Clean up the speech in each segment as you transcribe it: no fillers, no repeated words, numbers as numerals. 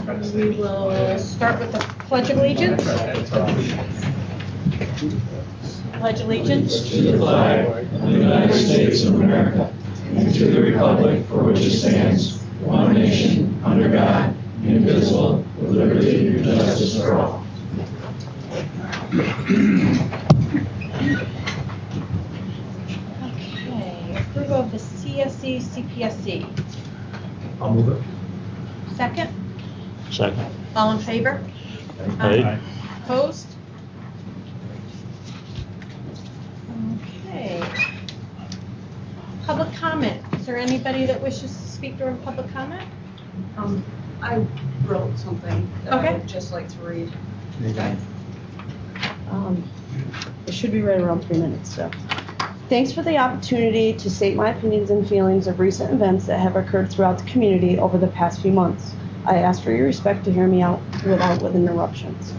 We will start with the Pledge of Allegiance. Pledge allegiance to the flag of the United States of America and to the republic for which it stands, one nation, under God, indivisible, with liberty and justice for all. Okay, approval of the CSD CPSC. I'll move it. Second, Second. all in favor? Aye. Opposed? Okay. Public comment. Is there anybody that wishes to speak during public comment? I wrote something that Okay. I would just like to read. Okay. It should be right around 3 minutes, so. Thanks for the opportunity to state my opinions and feelings of recent events that have occurred throughout the community over the past few months. I ask for your respect to hear me out with interruptions.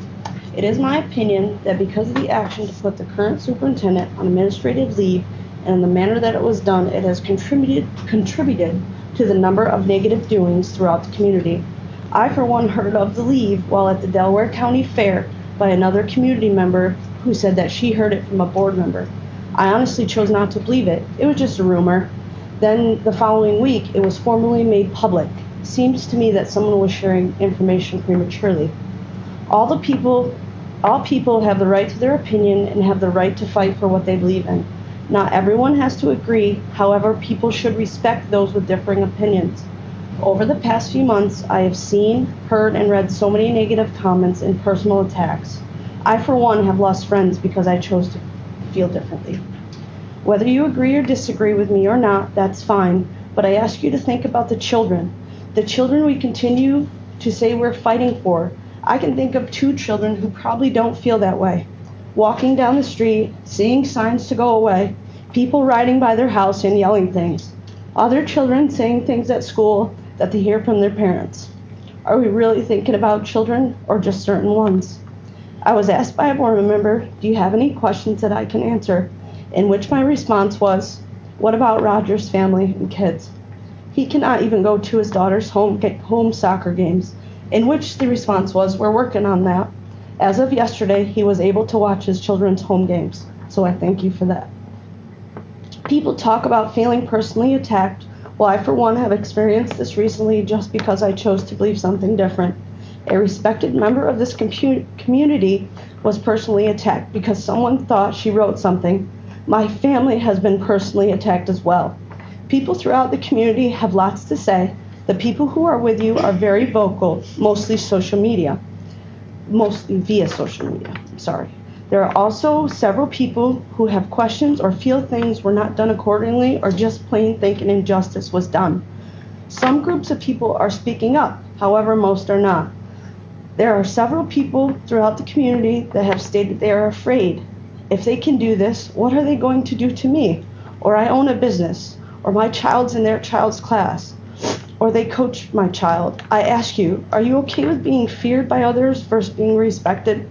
It is my opinion that because of the action to put the current superintendent on administrative leave and in the manner that it was done, it has contributed to the number of negative doings throughout the community. I, for one, heard of the leave while at the Delaware County Fair by another community member who said that she heard it from a board member. I honestly chose not to believe it. It was just a rumor. Then the following week, it was formally made public. Seems to me that someone was sharing information prematurely. All people have the right to their opinion and have the right to fight for what they believe in. Not everyone has to agree. However, people should respect those with differing opinions. Over the past few months, I have seen, heard, and read so many negative comments and personal attacks. I, for one, have lost friends because I chose to feel differently. Whether you agree or disagree with me or not, that's fine, but I ask you to think about the children we continue to say we're fighting for. I can think of 2 children who probably don't feel that way. Walking down the street, seeing signs to go away, people riding by their house and yelling things. Other children saying things at school that they hear from their parents. Are we really thinking about children or just certain ones? I was asked by a board member, do you have any questions that I can answer? In which my response was, what about Roger's family and kids? He cannot even go to his daughter's home soccer games, in which the response was, we're working on that. As of yesterday, he was able to watch his children's home games, so I thank you for that. People talk about feeling personally attacked. Well, I, for one, have experienced this recently just because I chose to believe something different. A respected member of this community was personally attacked because someone thought she wrote something. My family has been personally attacked as well. People throughout the community have lots to say. The people who are with you are very vocal, mostly via social media. There are also several people who have questions or feel things were not done accordingly or just plain think an injustice was done. Some groups of people are speaking up, however, most are not. There are several people throughout the community that have stated they are afraid. If they can do this, what are they going to do to me? Or I own a business, or my child's in their child's class, or they coach my child. I ask you, are you okay with being feared by others versus being respected?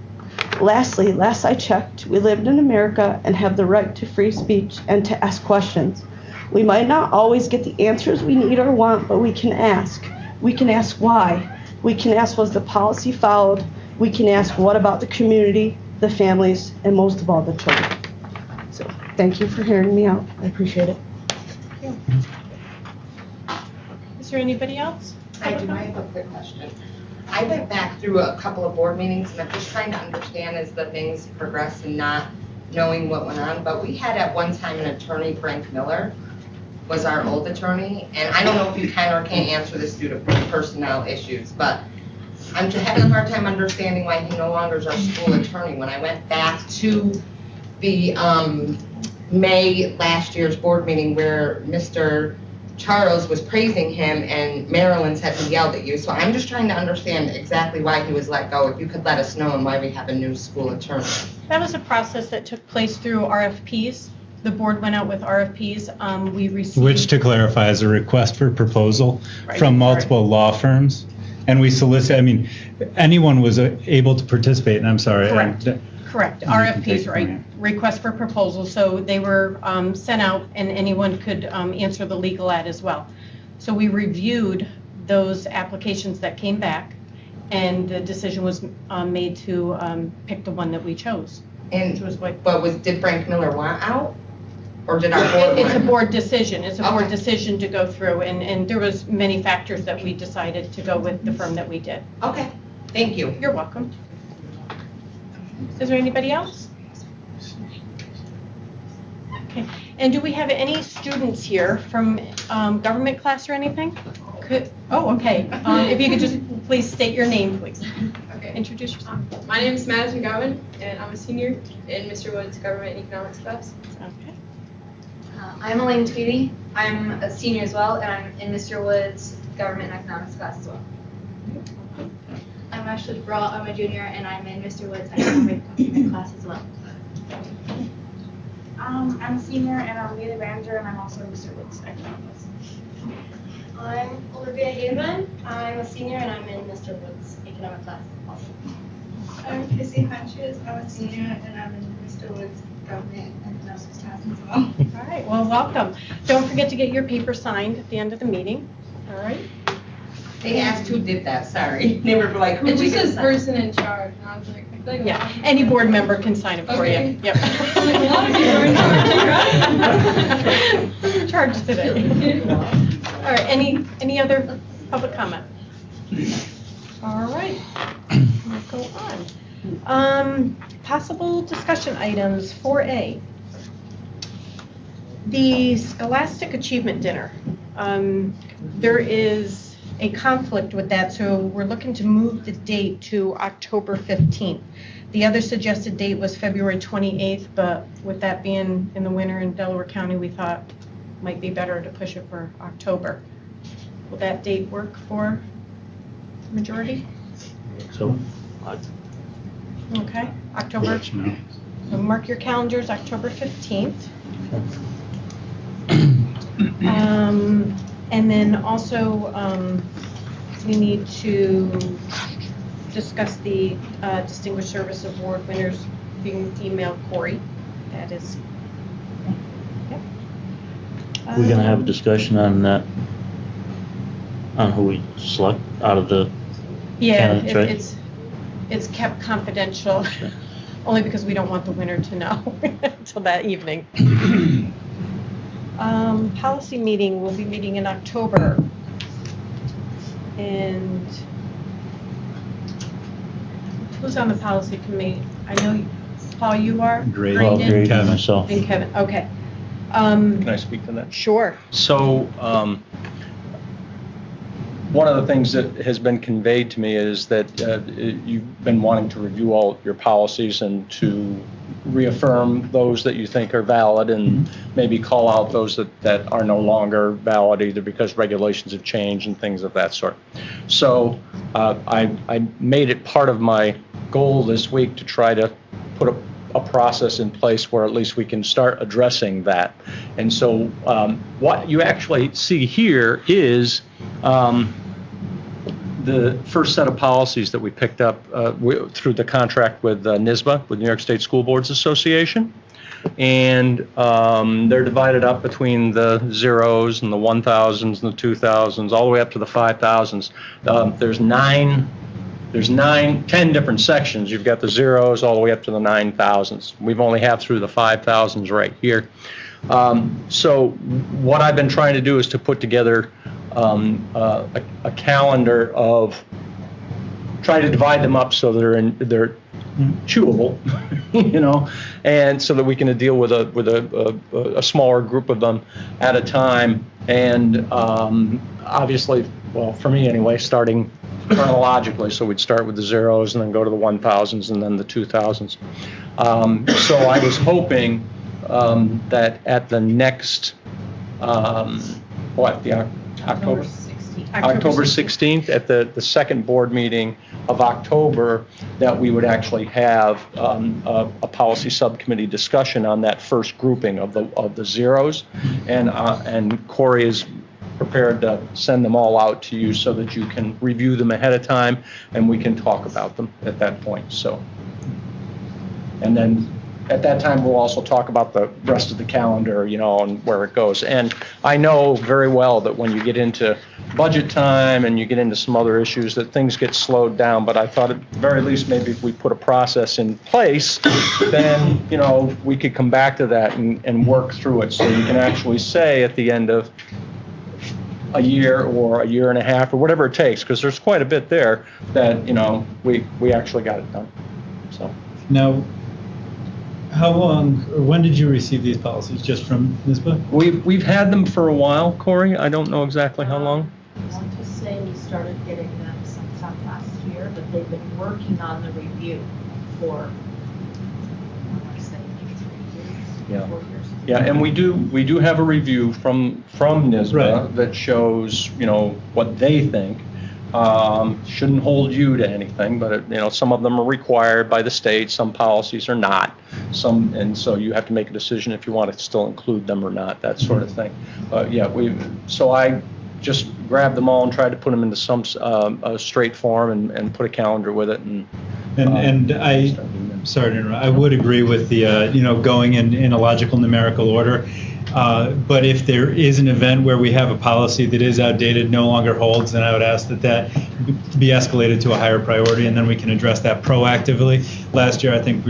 Lastly, last I checked, we lived in America and have the right to free speech and to ask questions. We might not always get the answers we need or want, but we can ask. We can ask why. We can ask, was the policy followed? We can ask, what about the community, the families, and most of all, the children? So thank you for hearing me out. I appreciate it. Thank you. Is there anybody else? I do. I have a quick question. I went back through a couple of board meetings and I'm just trying to understand as the things progress and not knowing what went on. But we had at one time an attorney, Frank Miller, was our old attorney. And I don't know if you can or can't answer this due to personnel issues, but I'm just having a hard time understanding why he no longer is our school attorney. When I went back to the May last year's board meeting where Mr. Charles was praising him and Marilyn said he yelled at you. So I'm just trying to understand exactly why he was let go. If you could let us know and why we have a new school attorney. That was a process that took place through RFPs. The board went out with RFPs. We received... Which, to clarify, is a request for proposal Right. from multiple law firms. And we solicit, I mean, anyone was able to participate, and I'm sorry. Correct. You can take RFPs, it from right? here. Request for proposals. So they were sent out and anyone could answer the legal ad as well. So we reviewed those applications that came back And the decision was made to pick the one that we chose, And, which was what. did Frank Miller want out? Or did our board It's a want? board decision. It's a board Okay. decision to go through, and there was many factors that we decided to go with the firm that we did. Okay, thank you. You're welcome. Is there anybody else? Okay. And do we have any students here from government class or anything? Oh, okay. If you could just please state your name, please. Okay. Introduce yourself. My name is Madison Gowan, and I'm a senior in Mr. Wood's Government and Economics class. Okay. I'm Elaine Tweedy. I'm a senior as well, and I'm in Mr. Wood's Government and Economics class as well. I'm Ashley Brawl. I'm a junior, and I'm in Mr. Wood's Economic Government class as well. I'm a senior, and I'm Leah Ranger, and I'm also in Mr. Wood's Economics. I'm Olivia Haven. I'm a senior, and I'm in Mr. Wood's Economic class also. I'm Kissy Hunches. I'm a senior, and I'm in Mr. Wood's Government and Economics class as well. All right, well, welcome. Don't forget to get your paper signed at the end of the meeting. All right? They asked who did that, sorry. They were like, It who just we says can person in charge, and I was like, I feel like Yeah, any board member can sign it for Okay. you. Yep. I'm like, a lot of people are not. Charged today. All right, any other public comment? All right, we'll go on. Possible discussion items, 4A. The Scholastic Achievement Dinner. There is a conflict with that, so we're looking to move the date to October 15th. The other suggested date was February 28th, but with that being in the winter in Delaware County, we thought it might be better to push it for October. Will that date work for majority? So, Okay, October. No. So mark your calendars, October 15th. And then also, we need to discuss the Distinguished Service Award winners being emailed Corey. That is. Yep. we're gonna have a discussion on that, on who we select out of the Yeah, candidates, right? it's kept confidential, only because we don't want the winner to know until that evening. Policy meeting, we'll be meeting in October. And who's on the policy committee? I know, Paul, you are? Great. Well, Graydon? Grady, Kevin. myself. And Kevin, okay. Can I speak to that? Sure. So, one of the things that has been conveyed to me is that you've been wanting to review all your policies and to reaffirm those that you think are valid and maybe call out those that are no longer valid, either because regulations have changed and things of that sort. So I made it part of my goal this week to try to put a process in place where at least we can start addressing that. And so what you actually see here is the first set of policies that we picked up through the contract with NYSBA, with New York State School Boards Association. And they're divided up between the zeros and the 1,000s and the 2,000s, all the way up to the 5,000s. There's 10 different sections. You've got the zeros all the way up to the 9,000s. We've only have through the 5,000s right here. So what I've been trying to do is to put together a calendar of, try to divide them up so they're chewable, you know, and so that we can deal with a smaller group of them at a time. And obviously, well, for me anyway, starting chronologically, so we'd start with the zeros and then go to the 1,000s and then the 2,000s. So I was hoping that at the next, October 16th, at the second board meeting of October, that we would actually have a policy subcommittee discussion on that first grouping of the zeros, and Corey is prepared to send them all out to you so that you can review them ahead of time and we can talk about them at that point. So, and then at that time, we'll also talk about the rest of the calendar, and where it goes. And I know very well that when you get into budget time and you get into some other issues, that things get slowed down. But I thought at the very least, maybe if we put a process in place, then, we could come back to that and work through it. So you can actually say at the end of a year or a year and a half or whatever it takes, because there's quite a bit there that, we actually got it done. So. Now, how long, or when did you receive these policies? Just from NISBA? We've had them for a while, Corey. I don't know exactly how long. I want to say we started getting them sometime last year, but they've been working on the review for, I want to say, maybe 3 years, Yeah. 4 years. Yeah, and we do have a review from NISBA Right. that shows, what they think. Shouldn't hold you to anything, but some of them are required by the state, some policies are not. And so you have to make a decision if you want to still include them or not, that sort of thing. So I just grabbed them all and tried to put them into some straight form and put a calendar with it. And I, sorry to interrupt, I would agree with the, going in a logical numerical order. But if there is an event where we have a policy that is outdated, no longer holds, then I would ask that be escalated to a higher priority, and then we can address that proactively. Last year, I think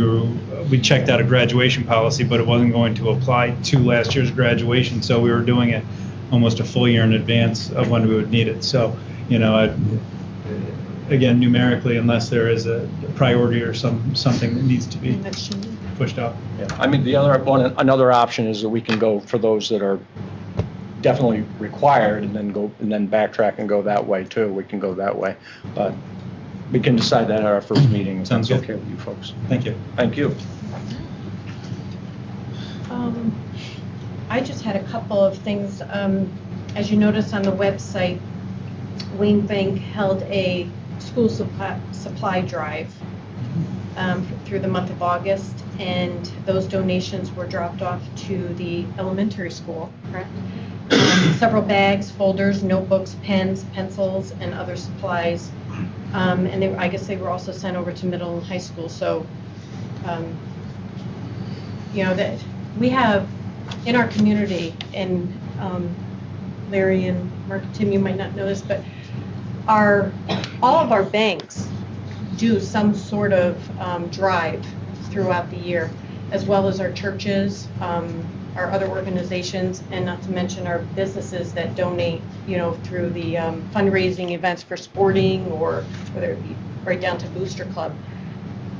we checked out a graduation policy, but it wasn't going to apply to last year's graduation, so we were doing it almost a full year in advance of when we would need it. So, again, numerically, unless there is a priority or something that needs to be pushed up. Yeah. I mean, another option is that we can go for those that are definitely required and then backtrack and go that way too. We can go that way, but we can decide that at our first meeting. If Sounds that's good. okay with you folks. Thank you. Thank you. I just had a couple of things. As you notice on the website, Wayne Bank held a school supply drive through the month of August, and those donations were dropped off to the elementary school, correct? Several bags, folders, notebooks, pens, pencils, and other supplies. And I guess they were also sent over to middle and high school. So, that we have in our community, and Larry and Mark and Tim, you might not know this, but all of our banks do some sort of drive throughout the year, as well as our churches, our other organizations, and not to mention our businesses that donate, through the fundraising events for sporting, or whether it be right down to Booster Club.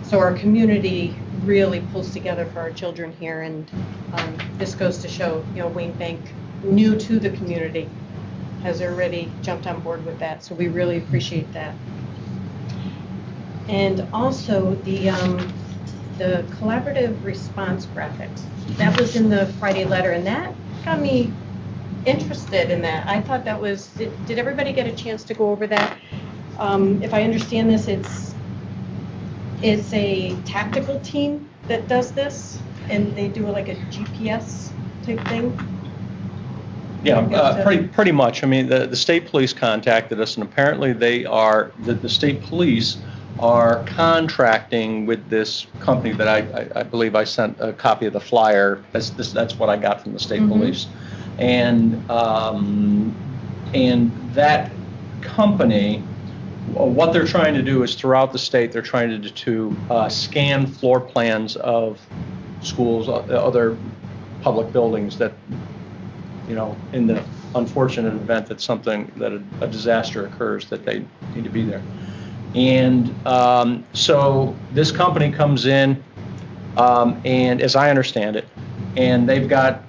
So our community really pulls together for our children here, and this goes to show, Wayne Bank, new to the community, has already jumped on board with that. So we really appreciate that. And also the collaborative response graphics, that was in the Friday letter, and that got me interested in that. I thought that was, did everybody get a chance to go over that? If I understand this, it's a tactical team that does this, and they do like a GPS type thing. Yeah, pretty much. I mean, the state police contacted us, and apparently the state police are contracting with this company that I believe I sent a copy of the flyer. That's what I got from the state police, and that company, what they're trying to do is throughout the state they're trying to scan floor plans of schools, other public buildings that, in the unfortunate event that a disaster occurs, that they need to be there. And so this company comes in, and as I understand it, and they've got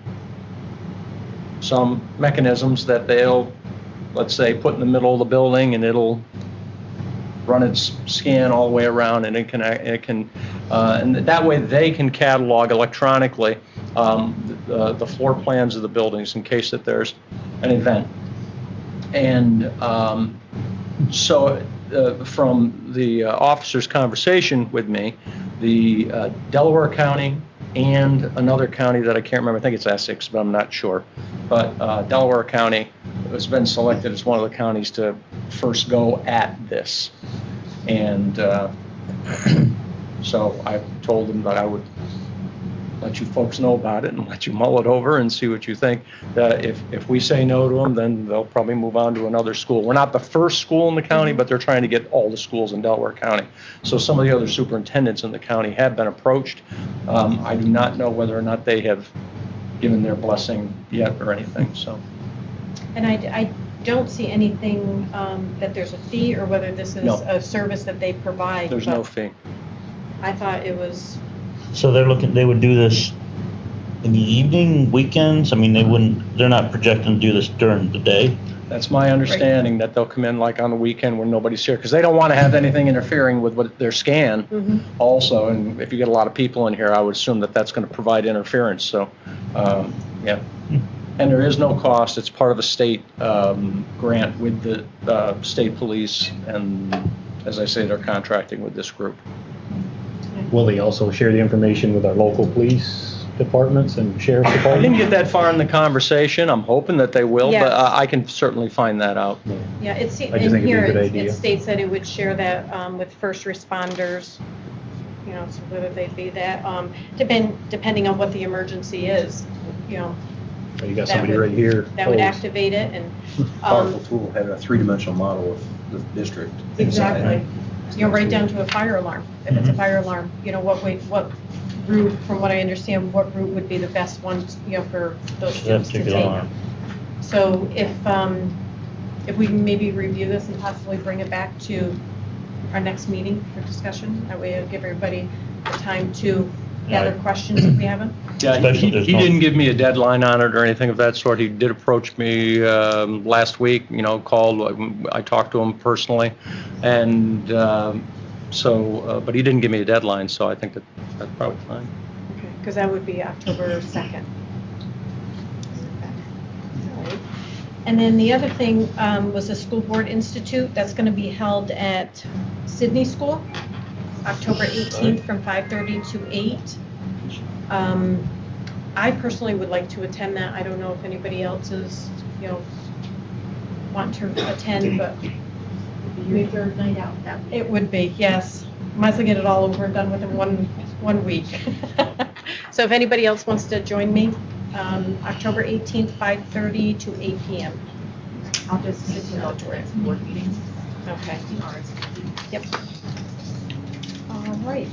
some mechanisms that they'll, let's say, put in the middle of the building, and it'll run its scan all the way around, and it can and that way they can catalog electronically the floor plans of the buildings in case that there's an event. And so from the officer's conversation with me, the Delaware County and another county that I can't remember, I think it's Essex, but I'm not sure, but Delaware County has been selected as one of the counties to first go at this. And so I told them that I would let you folks know about it and let you mull it over and see what you think. If we say no to them, then they'll probably move on to another school. We're not the first school in the county, but they're trying to get all the schools in Delaware County. So some of the other superintendents in the county have been approached. I do not know whether or not they have given their blessing yet or anything, so. And I don't see anything that there's a fee or whether this is No. a service that they provide. There's but no fee. I thought it was, So they would do this in the evening, weekends? I mean, they're not projecting to do this during the day? That's my understanding, that they'll come in like on the weekend when nobody's here, because they don't want to have anything interfering with what their scan also. And if you get a lot of people in here, I would assume that that's going to provide interference. So, yeah. And there is no cost. It's part of a state grant with the state police. And as I say, they're contracting with this group. Will they also share the information with our local police departments and sheriff's I department? didn't get that far in the conversation. I'm hoping that they will, Yes. but I can certainly find that out. yeah, it's I just in think it'd be here, a good it idea. states that it would share that with first responders, you know, so whether they be that, depending on what the emergency is, you know. So you got that somebody would- right here. That would posed. activate it and. Powerful tool, having a three-dimensional model of the district. Exactly. You know, right down to a fire alarm. If it's a fire alarm, you know, what route, from what I understand, what route would be the best one, you know, for those That students to particular take. alarm. So if we can maybe review this and possibly bring it back to our next meeting for discussion, that way it'll give everybody the time to gather questions if we have them. Yeah, Especially he if there's didn't give me a deadline on it or anything of that sort. He did approach me last week, you know, called, I talked to him personally, and but he didn't give me a deadline, so I think that's probably fine. Okay, because that would be October 2nd. All right. And then the other thing was the School Board Institute. That's going to be held at Sydney School, October 18th from 5:30 to 8. I personally would like to attend that. I don't know if anybody else is, you know, want to attend, but Your third night out that week. it would be, yes. Might as well get it all over and done within one week. So if anybody else wants to join me, October 18th, 5:30 to 8 p.m. I'll just sit in the next board meeting. Okay. Yep. All right.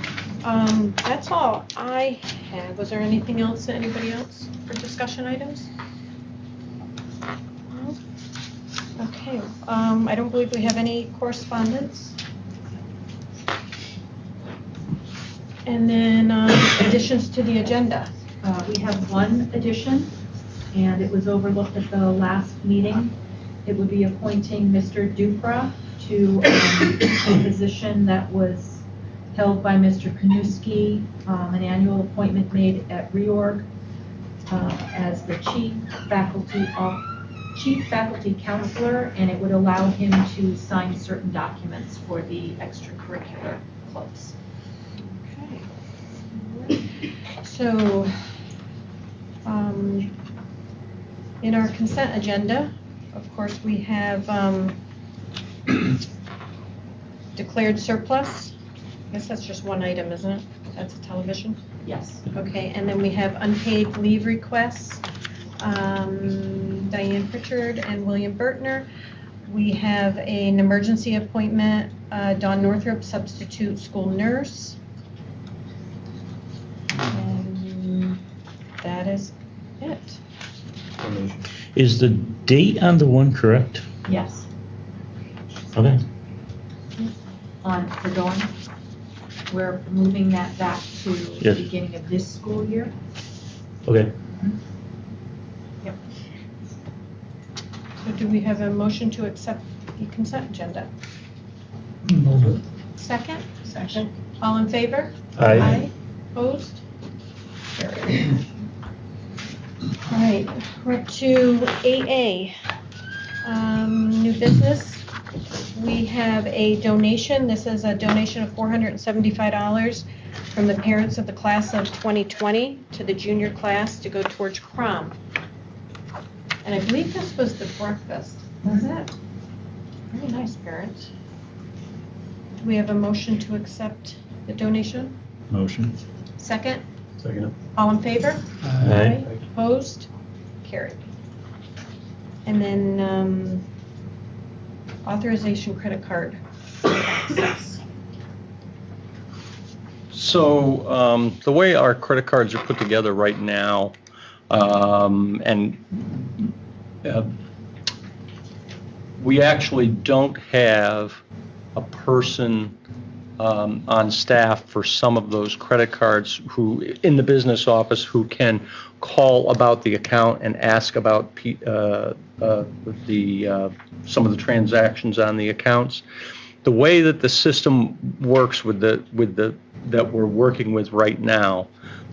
That's all I have. Was there anything else, anybody else for discussion items? No? Okay. I don't believe we have any correspondence. And then additions to the agenda. We have one addition, and it was overlooked at the last meeting. It would be appointing Mr. Dupra to a position that was held by Mr. Kanuski, an annual appointment made at reorg as the chief faculty counselor, and it would allow him to sign certain documents for the extracurricular clubs. Okay. So, in our consent agenda, of course, we have declared surplus. I guess that's just one item, isn't it? That's a television? Yes. Okay, and then we have unpaid leave requests, Diane Pritchard and William Bertner. We have an emergency appointment, Dawn Northrup, substitute school nurse. And that is it. Is the date on the one correct? Yes. Okay. For Dawn, we're moving that back to the Yes. beginning of this school year. Okay. Yep. So do we have a motion to accept the consent agenda? Second? Second. All in favor? Aye. Opposed? Carried. All right, we're up to 8A, new business. We have a donation. This is a donation of $475 from the parents of the class of 2020 to the junior class to go towards prom. And I believe this was the breakfast, was it? Very nice, parents. Do we have a motion to accept the donation? Motion. Second? Second. All in favor? Aye. Opposed? Carried. And then authorization credit card access. So the way our credit cards are put together right now, we actually don't have a person on staff for some of those credit cards who, in the business office, who can call about the account and ask about some of the transactions on the accounts. The way that the system works with that we're working with right now,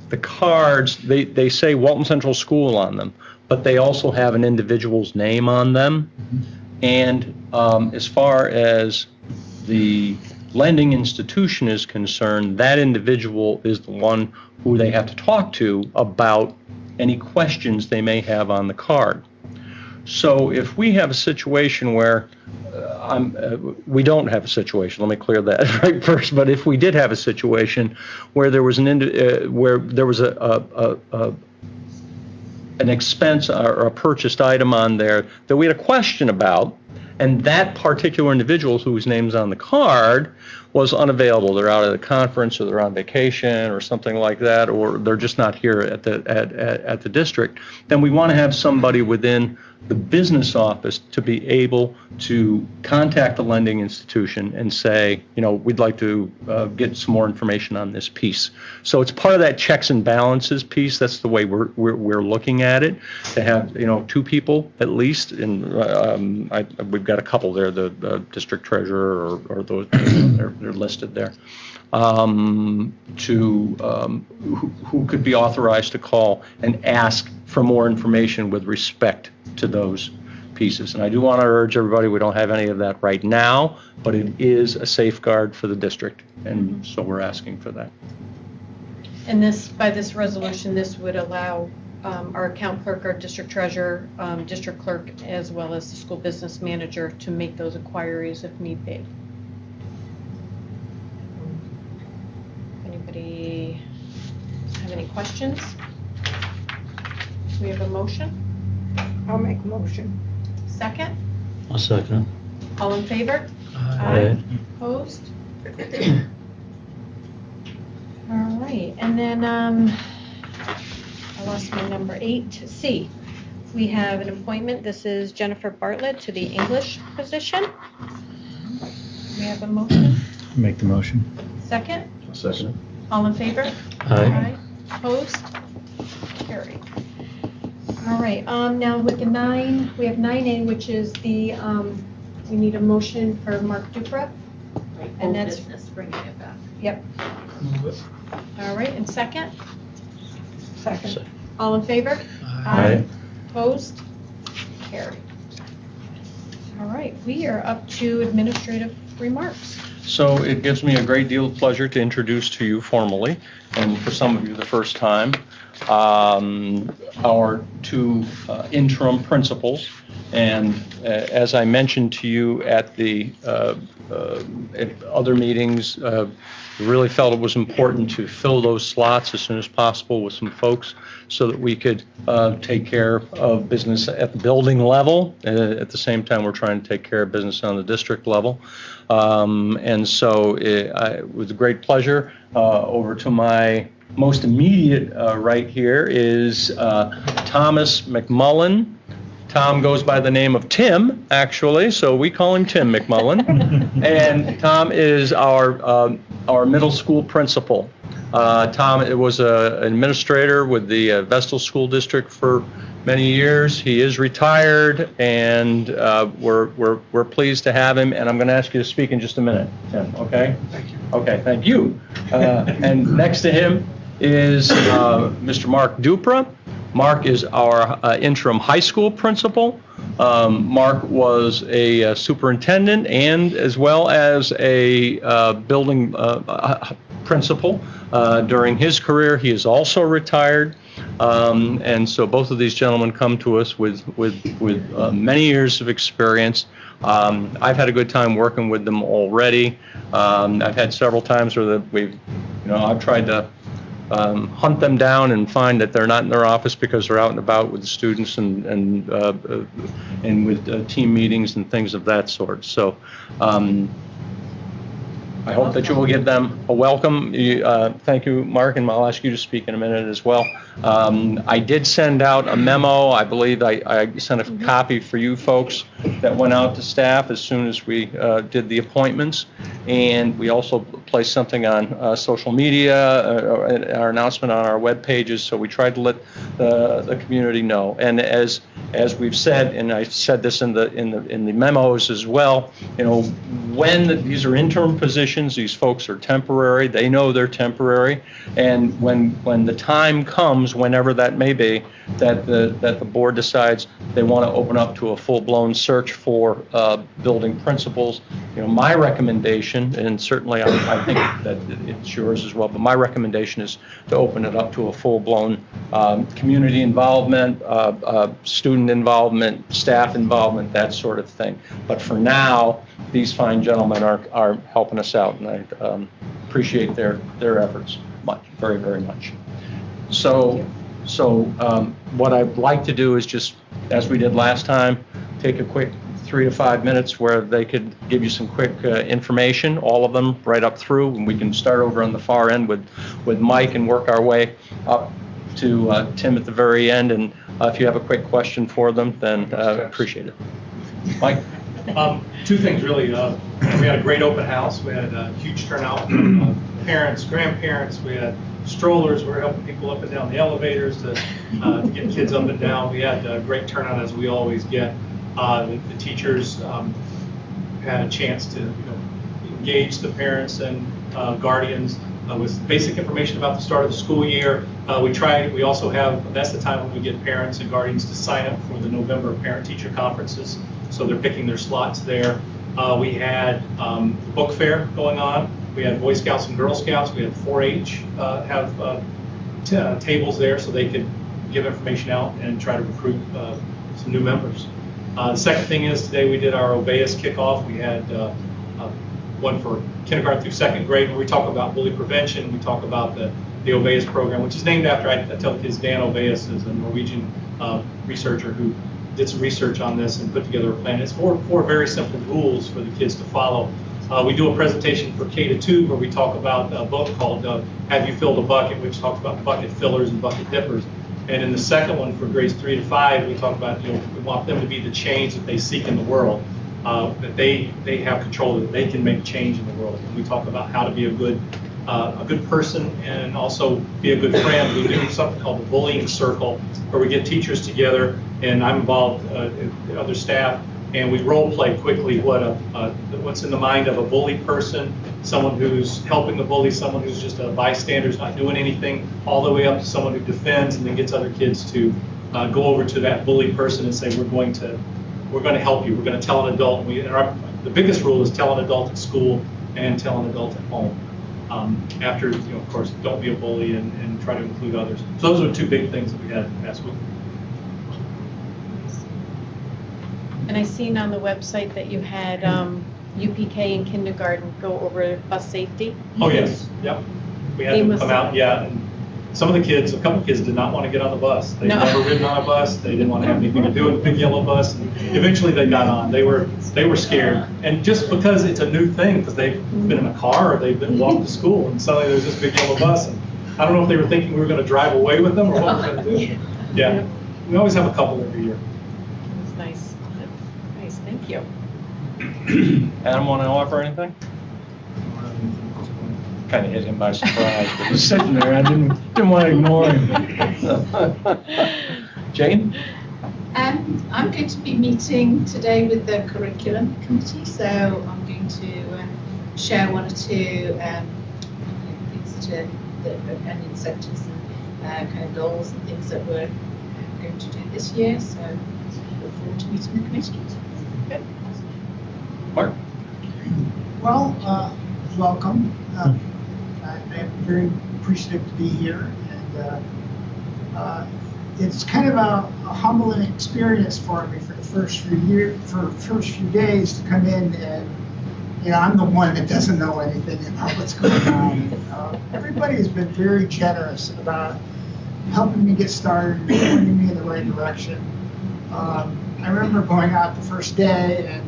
the cards, they say Walton Central School on them, but they also have an individual's name on them. And as far as the lending institution is concerned, that individual is the one who they have to talk to about any questions they may have on the card. So if we have a situation where we don't have a situation, let me clear that right first, but if we did have a situation where there was an expense or a purchased item on there that we had a question about, and that particular individual whose name's on the card was unavailable, they're out at a conference or they're on vacation or something like that, or they're just not here at the district, then we want to have somebody within the business office to be able to contact the lending institution and say, we'd like to get some more information on this piece. So it's part of that checks and balances piece. That's the way we're looking at it, to have two people at least. And we've got a couple there, the district treasurer or those they're listed there, who could be authorized to call and ask for more information with respect to those pieces. And I do want to urge everybody, we don't have any of that right now, but it is a safeguard for the district, and so we're asking for that. And by this resolution, this would allow our account clerk, our district treasurer, district clerk, as well as the school business manager to make those inquiries if need be. Anybody have any questions? We have a motion? I'll make a motion. Second? I'll second. All in favor? Aye. Opposed? All right, and then I lost my number 8C. We have an appointment. This is Jennifer Bartlett to the English position. We have a motion. Make the motion. Second? Second. All in favor? Aye. Opposed? Carried. All right, now with the 9, we have 9A, which is the, we need a motion for Mark Dupra. Right, And old that's- business, bringing it back. Yep. All right, and second? Second. All in favor? Aye. Opposed? Carried. All right, we are up to administrative remarks. So it gives me a great deal of pleasure to introduce to you formally, and for some of you the first time, our two interim principals. And as I mentioned to you at the at other meetings, really felt it was important to fill those slots as soon as possible with some folks so that we could take care of business at the building level. At the same time, we're trying to take care of business on the district level. And so with great pleasure, over to my most immediate right here is Thomas McMullen. Tom goes by the name of Tim, actually, so we call him Tim McMullen. And Tom is our middle school principal. Tom was an administrator with the Vestal School District for many years. He is retired, and we're pleased to have him. And I'm going to ask you to speak in just a minute, Tim. Okay? Thank you. Okay, thank you. And next to him is Mr. Mark Dupra. Mark is our interim high school principal. Mark was a superintendent and as well as a building principal during his career. He is also retired. And so both of these gentlemen come to us with many years of experience. I've had a good time working with them already. I've had several times where I've tried to hunt them down and find that they're not in their office because they're out and about with the students and with team meetings and things of that sort. So I hope that you will give them a welcome. Thank you, Mark, and I'll ask you to speak in a minute as well. I did send out a memo. I believe I sent a copy for you folks that went out to staff as soon as we did the appointments. And we also placed something on social media, our announcement on our web pages. So we tried to let the community know. And as we've said, and I said this in the memos as well, when these are interim positions, these folks are temporary. They know they're temporary, and when the time comes, whenever that may be, that the board decides they want to open up to a full-blown search for building principals, my recommendation, and certainly I think that it's yours as well, but my recommendation is to open it up to a full-blown community involvement, student involvement, staff involvement, that sort of thing. But for now, these fine gentlemen are helping us out, and I appreciate their efforts very, very much. So what I'd like to do is just, as we did last time, take a quick 3 to 5 minutes where they could give you some quick information, all of them right up through, and we can start over on the far end with Mike and work our way up to Tim at the very end. And if you have a quick question for them, then appreciate it. Mike? 2 things really. We had a great open house. We had a huge turnout from parents, grandparents. We had strollers. We were helping people up and down the elevators to get kids up and down. We had a great turnout, as we always get. The teachers had a chance to engage the parents and guardians with basic information about the start of the school year. We also have, that's the time when we get parents and guardians to sign up for the November parent-teacher conferences. So they're picking their slots there. We had book fair going on. We had Boy Scouts and Girl Scouts. We had 4-H have tables there so they could give information out and try to recruit some new members. The second thing is today we did our Obeas kickoff. We had one for kindergarten through 2nd grade where we talk about bully prevention. We talk about the Obeas program, which is named after, I tell the kids, Dan Obeas is a Norwegian researcher who did some research on this and put together a plan. It's four very simple rules for the kids to follow. We do a presentation for K-2 where we talk about a book called Have You Filled a Bucket, which talks about bucket fillers and bucket dippers. And in the second one for grades 3 to 5, we talk about, we want them to be the change that they seek in the world, that they have control, that they can make change in the world. And we talk about how to be a good person and also be a good friend. We do something called the bullying circle, where we get teachers together, and I'm involved, other staff, and we role play quickly what's in the mind of a bully person, someone who's helping the bully, someone who's just a bystander, is not doing anything, all the way up to someone who defends and then gets other kids to go over to that bully person and say, we're going to help you. We're going to tell an adult. The biggest rule is tell an adult at school and tell an adult at home. After, of course, don't be a bully and try to include others. So those are 2 big things that we had last week. And I seen on the website that you had UPK and kindergarten go over bus safety. Oh, yes. Yep. We had them come out, and some of the kids, a couple of kids did not want to get on the bus. They'd never ridden on a bus. They didn't want to have anything to do with the big yellow bus. And eventually they got on. They were scared. And just because it's a new thing, because they've been in a car or they've been walking to school, and suddenly there's this big yellow bus. And I don't know if they were thinking we were going to drive away with them or what we're going to do. Yeah. We always have a couple every year. That's nice. Nice. Thank you. Adam, want to offer anything? Kind of hit him by surprise, but he's sitting there. I didn't want to ignore him. Jane? I'm going to be meeting today with the curriculum committee, so I'm going to share 1 or 2 things and incentives and kind of goals and things that we're going to do this year. So look forward to meeting the committee. Good. Mark? Well, welcome. I'm very appreciative to be here, and it's kind of a humbling experience for me for the first few days to come in I'm the one that doesn't know anything about what's going on. Everybody has been very generous about helping me get started and pointing me in the right direction. I remember going out the first day, and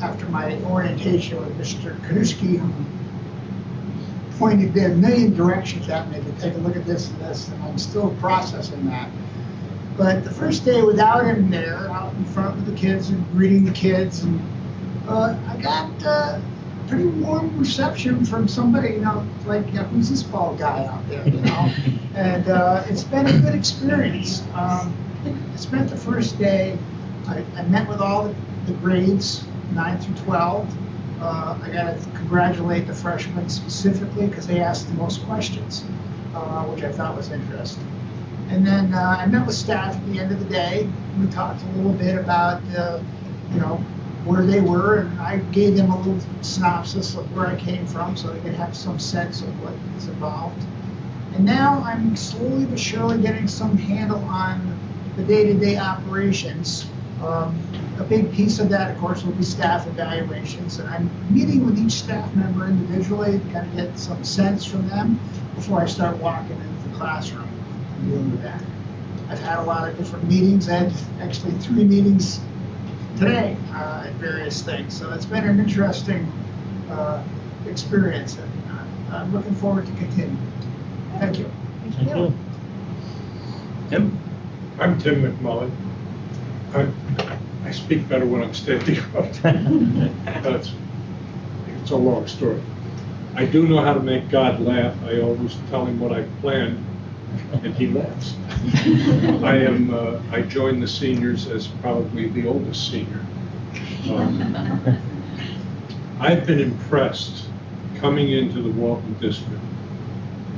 after my orientation with Mr. Kanuski, who pointed a million directions at me to take a look at this and this, and I'm still processing that. But the first day without him there, out in front with the kids and greeting the kids, and I got a pretty warm reception from somebody, like, who's this bald guy out there, And it's been a good experience. I spent the first day, I met with all the grades, 9 through 12. I got to congratulate the freshmen specifically because they asked the most questions, which I thought was interesting. And then I met with staff at the end of the day. We talked a little bit about, where they were, and I gave them a little synopsis of where I came from so they could have some sense of what is involved. And now I'm slowly but surely getting some handle on the day-to-day operations. A big piece of that, of course, will be staff evaluations, and I'm meeting with each staff member individually to kind of get some sense from them before I start walking into the classroom and dealing with that. I've had a lot of different meetings. I had actually 3 meetings today at various things, so it's been an interesting experience, and I'm looking forward to continuing. Thank you. Thank you. Tim? I'm Tim McMullen. I speak better when I'm standing up. It's a long story. I do know how to make God laugh. I always tell him what I planned, and he laughs. I joined the seniors as probably the oldest senior. I've been impressed coming into the Walton district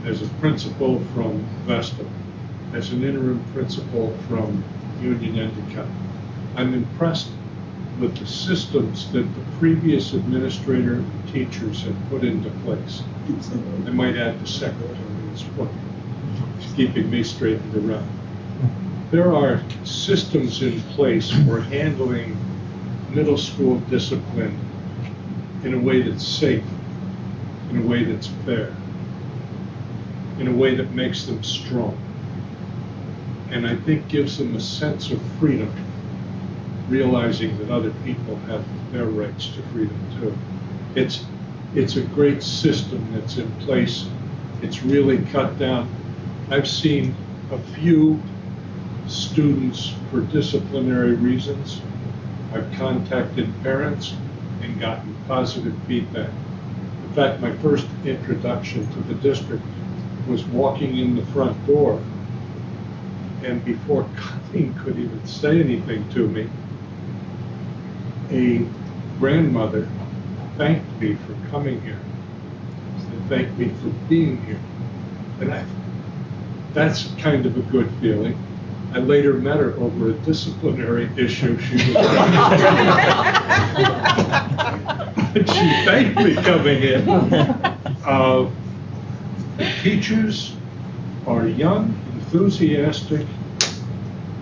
as a principal from Vestal, as an interim principal from Union Endicott. I'm impressed with the systems that the previous administrator and teachers have put into place. I might add the secretary as well. It's keeping me straightened around. There are systems in place for handling middle school discipline in a way that's safe, in a way that's fair, in a way that makes them strong, and I think gives them a sense of freedom, realizing that other people have their rights to freedom too. It's a great system that's in place. It's really cut down. I've seen a few students for disciplinary reasons. I've contacted parents and gotten positive feedback. In fact, my first introduction to the district was walking in the front door, and before Colleen could even say anything to me, a grandmother thanked me for coming here and thanked me for being here. And that's kind of a good feeling. I later met her over a disciplinary issue. She thanked me coming in. Teachers are young, enthusiastic,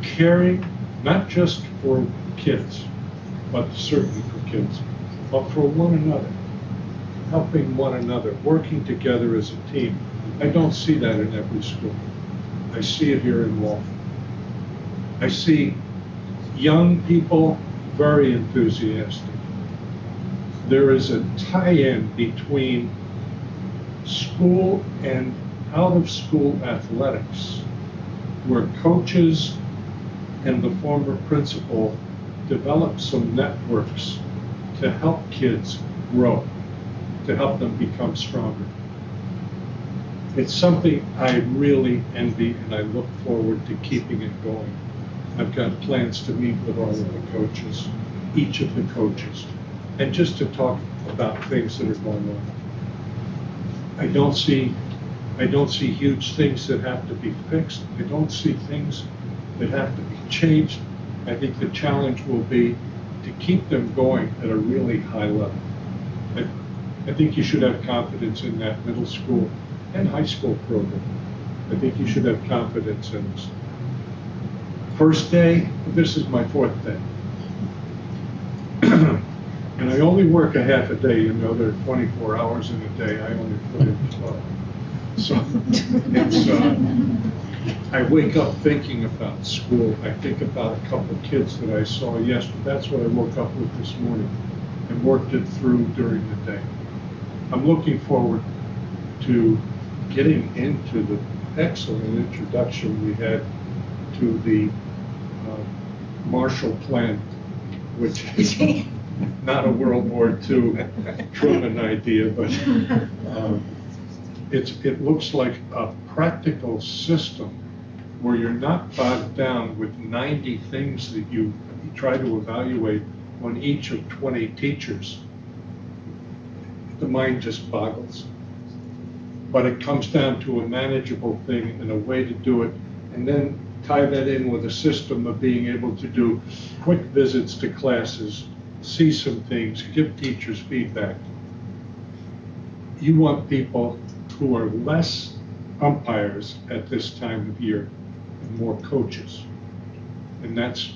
caring, not just for kids, but certainly for kids, but for one another, helping one another, working together as a team. I don't see that in every school. I see it here in Walton. I see young people very enthusiastic. There is a tie-in between school and out-of-school athletics, where coaches and the former principal develop some networks to help kids grow, to help them become stronger. It's something I really envy, and I look forward to keeping it going. I've got plans to meet with all of the coaches, each of the coaches, and just to talk about things that are going on. I don't see huge things that have to be fixed. I don't see things that have to be changed. I think the challenge will be to keep them going at a really high level. I think you should have confidence in that middle school and high school program. I think you should have confidence in us. First day, this is my 4th day. And I only work a half a day, you know, there are 24 hours in a day, I only put in 12. So it's, I wake up thinking about school. I think about a couple of kids that I saw yesterday. That's what I woke up with this morning and worked it through during the day. I'm looking forward to getting into the excellent introduction we had to the Marshall Plan, which is not a World War II Truman idea, but it looks like a practical system where you're not bogged down with 90 things that you try to evaluate on each of 20 teachers. The mind just boggles. But it comes down to a manageable thing and a way to do it, and then tie that in with a system of being able to do quick visits to classes, see some things, give teachers feedback. You want people who are less umpires at this time of year and more coaches. And that's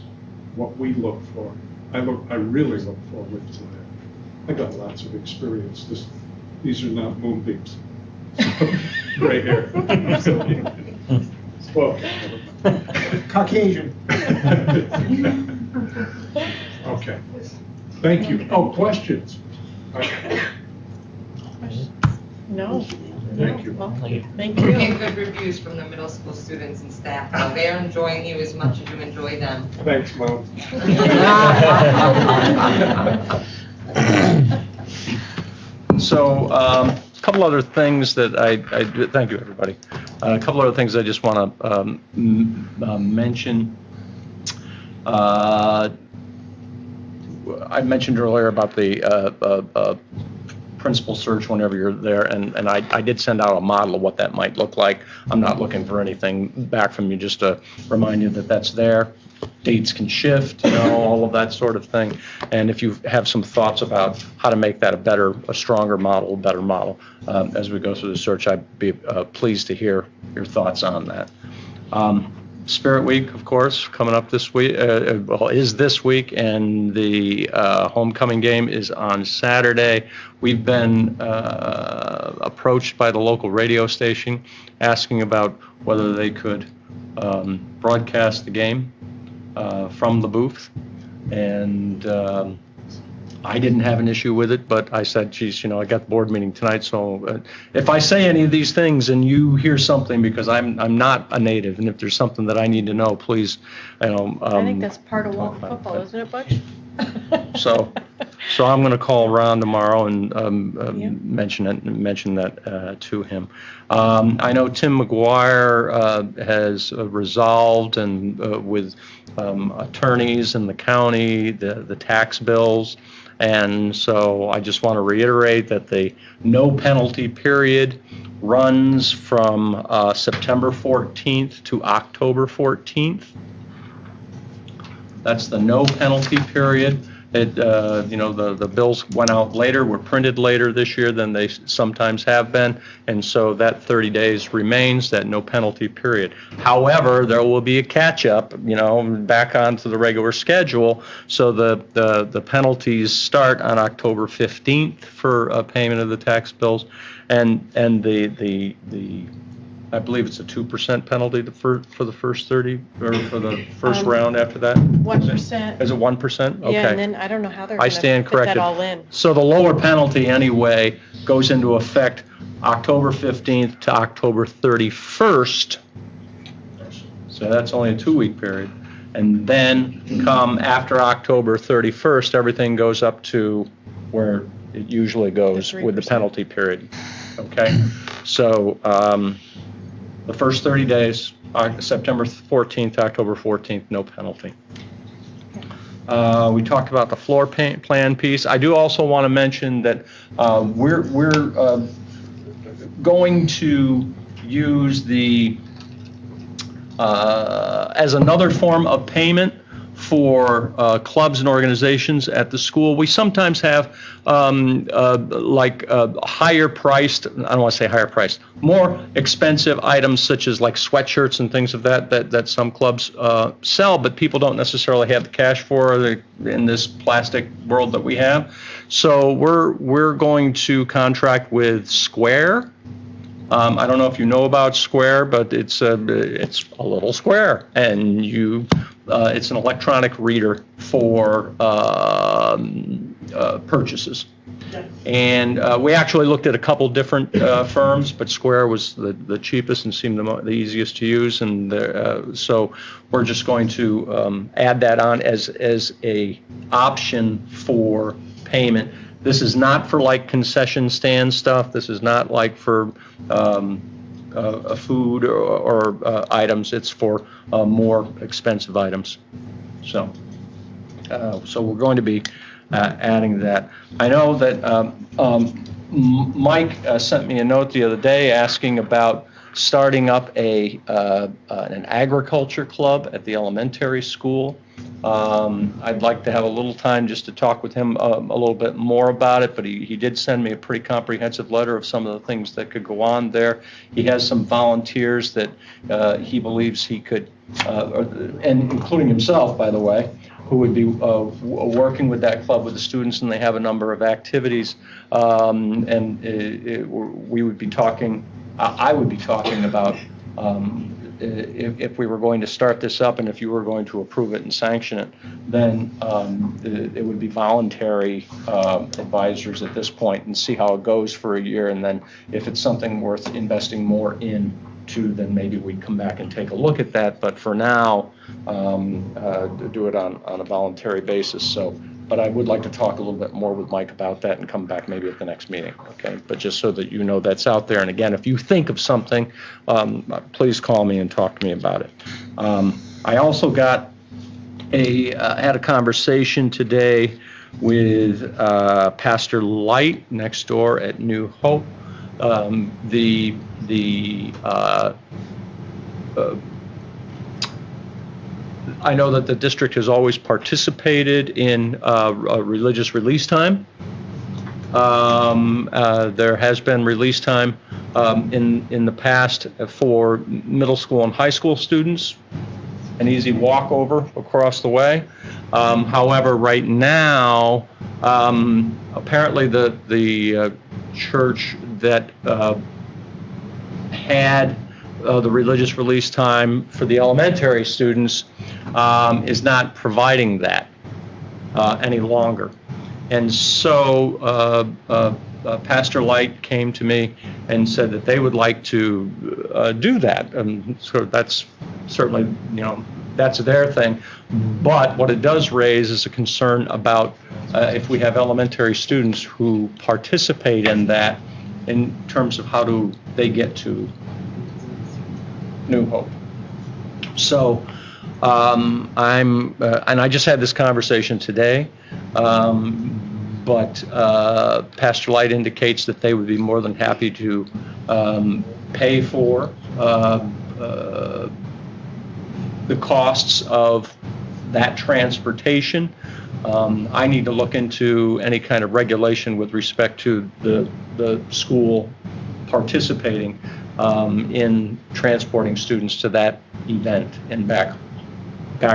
what we look for. I really look forward to that. I got lots of experience. These are not moonbeams. Gray hair. Well, Caucasian. Okay. Thank you. Oh, questions? No. Thank you. Well, thank We're you. getting good reviews from the middle school students and staff. They're enjoying you as much as you enjoy them. Thanks, Mom. So, a couple other things that I thank you, everybody. A couple other things I just want to mention. I mentioned earlier about the principal search whenever you're there, and I did send out a model of what that might look like. I'm not looking for anything back from you, just to remind you that that's there. Dates can shift, you know, all of that sort of thing. And if you have some thoughts about how to make that a stronger model, a better model, as we go through the search, I'd be pleased to hear your thoughts on that. Spirit Week, of course, coming up this week, is this week, and the homecoming game is on Saturday. We've been approached by the local radio station asking about whether they could broadcast the game from the booth, and I didn't have an issue with it, but I said, geez, you know, I got the board meeting tonight, so if I say any of these things and you hear something, because I'm not a native, and if there's something that I need to know, please, you know. I think that's part of Walton football, isn't it, Butch? So I'm going to call Ron tomorrow and mention that to him. I know Tim McGuire has resolved and with attorneys in the county the tax bills, and so I just want to reiterate that the no penalty period runs from September 14th to October 14th. That's the no penalty period. It, you know, the bills went out later, were printed later this year than they sometimes have been, and so that 30 days remains, that no penalty period. However, there will be a catch-up, you know, back onto the regular schedule, so the penalties start on October 15th for payment of the tax bills, and the I believe it's a 2% penalty for the first 30, or for the first round after that? 1%. Is it 1%? Okay. Yeah, and then I don't know how they're I going to stand fit corrected. that all in. So the lower penalty anyway goes into effect October 15th to October 31st. So that's only a 2-week period. And then come after October 31st, everything goes up to where it usually goes with the penalty period. Okay? So the first 30 days, September 14th to October 14th, no penalty. We talked about the floor plan piece. I do also want to mention that we're going to use the as another form of payment for clubs and organizations at the school. We sometimes have higher priced, I don't want to say higher priced, more expensive items such as like sweatshirts and things of that some clubs sell, but people don't necessarily have the cash for in this plastic world that we have. So we're going to contract with Square. I don't know if you know about Square, but it's a little square, and it's an electronic reader for purchases. And we actually looked at a couple different firms, but Square was the cheapest and seemed the easiest to use, and so we're just going to add that on as a option for payment. This is not for like concession stand stuff. This is not like for food or items. It's for more expensive items. So we're going to be adding that. I know that Mike sent me a note the other day asking about starting up an agriculture club at the elementary school. I'd like to have a little time just to talk with him a little bit more about it, but he did send me a pretty comprehensive letter of some of the things that could go on there. He has some volunteers that he believes he could, and including himself, by the way, who would be working with that club with the students, and they have a number of activities, we would be talking, I would be talking about if we were going to start this up and if you were going to approve it and sanction it, then it would be voluntary advisors at this point and see how it goes for a year. And then if it's something worth investing more into, then maybe we'd come back and take a look at that. But for now, do it on a voluntary basis. But I would like to talk a little bit more with Mike about that and come back maybe at the next meeting, okay? But just so that you know that's out there. And again, if you think of something, please call me and talk to me about it. I also got had a conversation today with Pastor Light next door at New Hope. I know that the district has always participated in religious release time. There has been release time in the past for middle school and high school students, an easy walkover across the way. However, right now, apparently the church that had the religious release time for the elementary students is not providing that any longer. And so Pastor Light came to me and said that they would like to do that. And so that's certainly, that's their thing. But what it does raise is a concern about if we have elementary students who participate in that, in terms of how do they get to New Hope. So and I just had this conversation today, but Pastor Light indicates that they would be more than happy to pay for the costs of that transportation. I need to look into any kind of regulation with respect to the school participating in transporting students to that event and back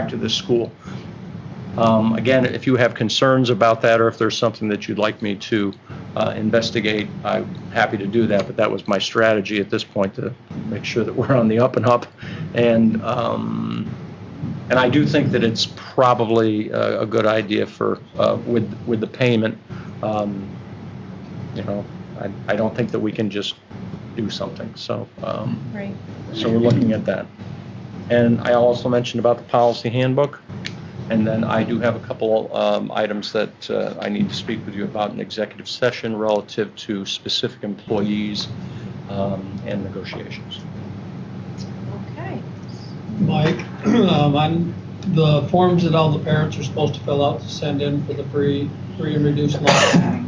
to the school. Again, if you have concerns about that or if there's something that you'd like me to investigate, I'm happy to do that, but that was my strategy at this point, to make sure that we're on the up and up. And I do think that it's probably a good idea for with the payment. I don't think that we can just do something. So right. So we're looking at that. And I also mentioned about the policy handbook. And then I do have a couple items that I need to speak with you about in executive session relative to specific employees and negotiations. Okay. Mike, on the forms that all the parents are supposed to fill out to send in for the free and reduced lunch,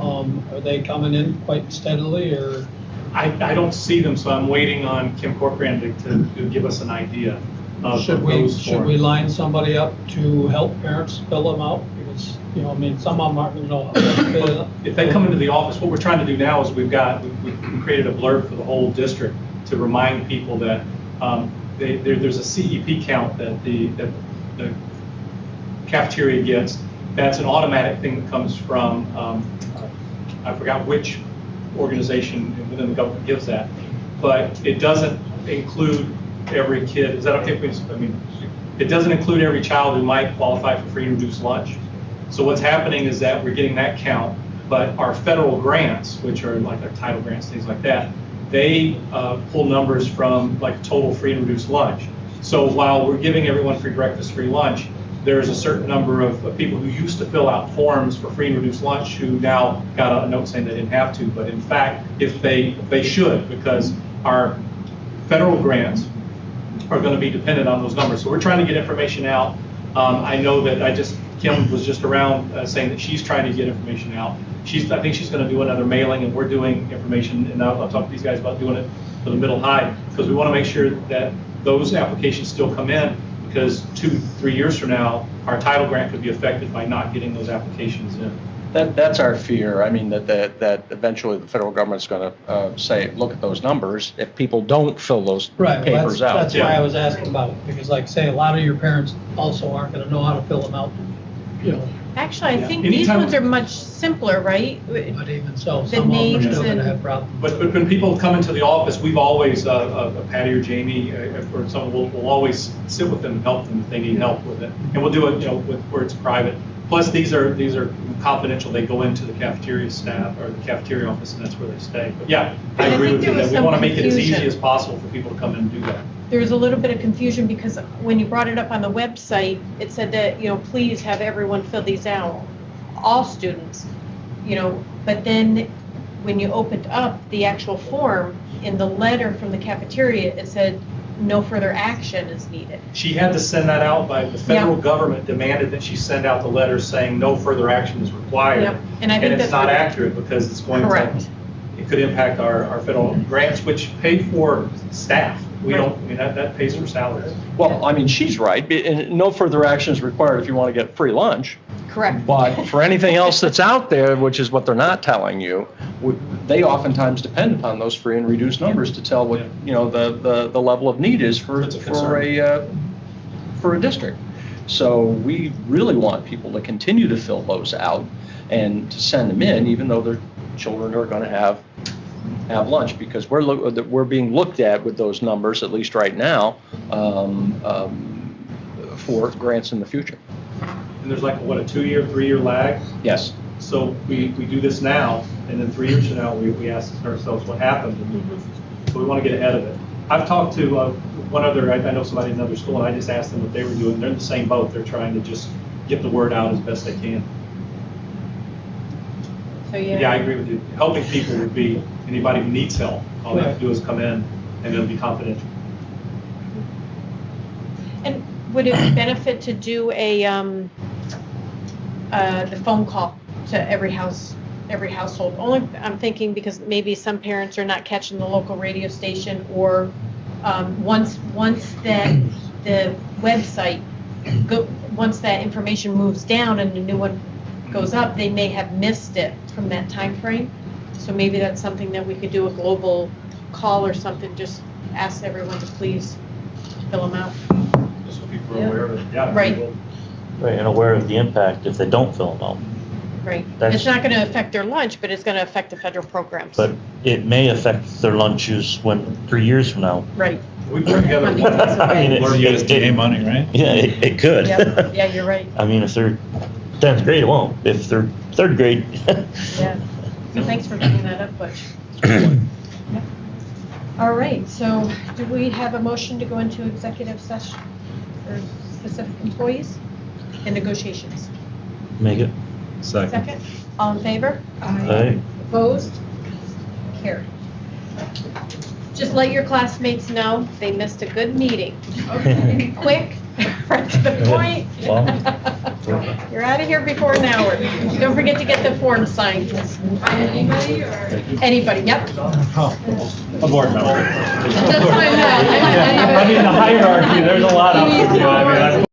are they coming in quite steadily, or? I don't see them, so I'm waiting on Kim Corcoran to give us an idea. of Should those we forms. line somebody up to help parents fill them out? Because, you know, I mean, some of them aren't going to know how to fill it out. If they come into the office, what we're trying to do now is we created a blurb for the whole district to remind people that there's a CEP count that the cafeteria gets. That's an automatic thing that comes from, I forgot which organization within the government gives that, but it doesn't include every kid. Is that okay? I mean, it doesn't include every child who might qualify for free and reduced lunch. So what's happening is that we're getting that count, but our federal grants, which are like our title grants, things like that, they pull numbers from like total free and reduced lunch. So while we're giving everyone free breakfast, free lunch, there's a certain number of people who used to fill out forms for free and reduced lunch who now got a note saying they didn't have to, but in fact, if they should, because our federal grants are going to be dependent on those numbers. So we're trying to get information out. I know that Kim was just around saying that she's trying to get information out. I think she's going to do another mailing, and we're doing information, and I'll talk to these guys about doing it for the middle high, because we want to make sure that those applications still come in, because 2-3 years from now, our title grant could be affected by not getting those applications in. That's our fear. I mean, that eventually the federal government's going to say, look at those numbers. If people don't fill those papers out. That's why I was asking about it, because like say, a lot of your parents also aren't going to know how to fill them out, you know. Actually, I think these ones are much simpler, right? But even so, The some of them are names still going to and- have problems. But when people come into the office, we've always, Patty or Jamie or someone will always sit with them and help them if they need help with it. And we'll do it, where it's private. Plus, these are confidential. They go into the cafeteria staff or the cafeteria office, and that's where they stay. But yeah, I agree with you that we want to make it as easy as possible for people to come in and do that. There was a little bit of confusion because when you brought it up on the website, it said that, please have everyone fill these out, all students, but then when you opened up the actual form, in the letter from the cafeteria, it said no further action is needed. She had to send that out by the federal government demanded that she send out the letter saying no further action is required. Yep. And I think it's that's not what- accurate because it's going Correct. to, it could impact our federal grants, which pay for staff. We don't, that pays for salaries. Well, I mean, she's right. And no further action is required if you want to get free lunch. Correct. But for anything else that's out there, which is what they're not telling you, they oftentimes depend upon those free and reduced numbers to tell what the level of need is for a district. So we really want people to continue to fill those out and to send them in, even though their children are going to have lunch, because we're being looked at with those numbers, at least right now, for grants in the future. And there's like, what, a 2-year, 3-year lag? Yes. So we do this now, and then 3 years from now, we ask ourselves what happened. So we want to get ahead of it. I've talked to one other, I know somebody in another school, and I just asked them what they were doing. They're in the same boat. They're trying to just get the word out as best they can. So Yeah, I agree with you. Helping people would be anybody who needs help. All they have to do is come in, and it'll be confidential. And would it benefit to do the phone call to every household? Only I'm thinking because maybe some parents are not catching the local radio station, or once that the website once that information moves down and the new one goes up, they may have missed it from that time frame. So maybe that's something that we could do, a global call or something, just ask everyone to please fill them out. Just so people are aware of it. Yeah. Right. Right, and aware of the impact if they don't fill them out. Right. That's- It's not going to affect their lunch, but it's going to affect the federal programs. But it may affect their lunches 3 years from now. Right. We put together I mean, that's okay. I mean, Or USDA money, right? Yeah, it could. Yep. Yeah, you're right. I mean, if they're 10th grade, it won't. If they're 3rd grade. Yeah. So thanks for bringing that up, Butch. Yep. All right, so do we have a motion to go into executive session for specific employees and negotiations? Make it. Second? All in favor? Aye. Opposed? Carried. Just let your classmates know they missed a good meeting. Okay. Quick, Right to the point. You're out of here before an hour. Don't forget to get the form signed. Anybody or? Anybody, yep. A board member. That's what I meant. I mean, the hierarchy, there's a lot of, you know, I mean,